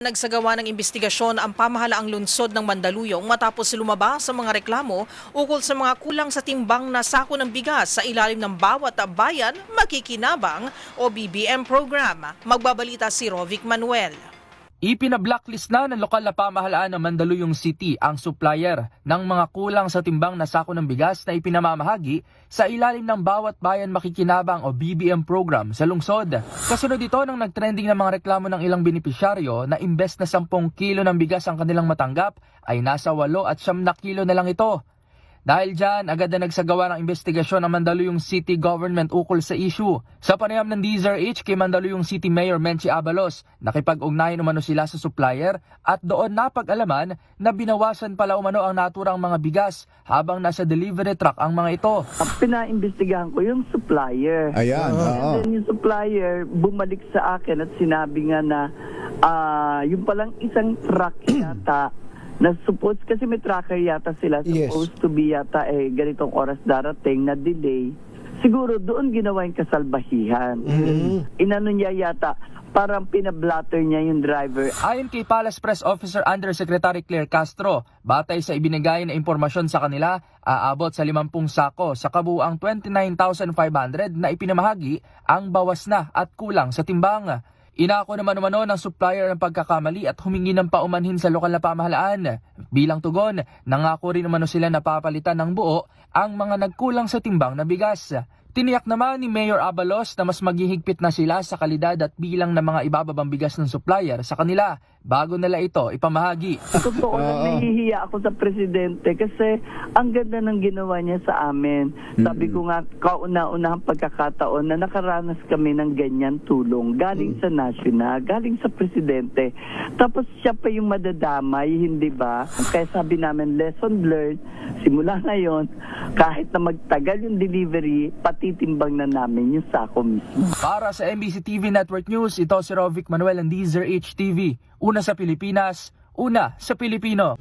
Nagsagawa ng investigasyon ang pamahalaang lungsod ng Mandaluyong matapos lumabas sa mga reklamo ukol sa mga kulang sa timbang na sako ng bigas sa ilalim ng Bawat Bayan Makikinabang o BBM program. Magbabalita si Rovic Manuel. Ipina-blacklist na ng lokal na pamahalaan ng Mandaluyong City ang supplier ng mga kulang sa timbang na sako ng bigas na ipinamamahagi sa ilalim ng Bawat Bayan Makikinabang o BBM program sa lungsod. Kasunod ito nang nagtrending ng mga reklamo ng ilang benepisyaryo na imbes na 10 kilo ng bigas ang kanilang matanggap ay nasa 8 at 9 kilo na lang ito. Dahil dyan, agad na nagsagawa ng investigasyon ang Mandaluyong City Government ukol sa issue. Sa panayam ng DZRH kay Mandaluyong City Mayor Menchi Abalos, nakipag-ugnayan umano sila sa supplier at doon napag-alaman na binawasan pala umano ang naturang mga bigas habang nasa delivery truck ang mga ito. Pinaimbestigahan ko yung supplier. Ayan, And then yung supplier bumalik sa akin at sinabi nga na yung palang isang truck yata na supposed, kasi may tracker yata sila, Yes. supposed to be yata ganitong oras darating na delay. Siguro doon ginawa yung kasalbahihan. Inano niya yata, parang pinablatter niya yung driver. Ayon kay Palace Press Officer Undersecretary Claire Castro, batay sa ibinigay na impormasyon sa kanila, aabot sa 50 sako sa kabuuang 29,500 na ipinamahagi ang bawas na at kulang sa timbang. Inako naman umano ng supplier ng pagkakamali at humingi ng paumanhin sa lokal na pamahalaan. Bilang tugon, nangako rin umano sila na papalitan ng buo ang mga nagkulang sa timbang na bigas. Tiniyak naman ni Mayor Abalos na mas maghihigpit na sila sa kalidad at bilang ng mga ibababang bigas ng supplier sa kanila bago nila ito ipamahagi. Totoo lang, nahihiya ako sa presidente kasi ang ganda ng ginawa niya sa amin. Sabi ko nga, kauna-unahang pagkakataon na nakaranas kami ng ganyan tulong. Galing sa national, galing sa presidente. Tapos siya pa yung madadamay, hindi ba? Kaya sabi namin, lesson learned, simula ngayon, kahit na magtagal yung delivery, patitimbang na namin yung sako mismo. Para sa MBC TV Network News, ito si Rovic Manuel ng DZRH TV. Una sa Pilipinas, una sa Pilipino.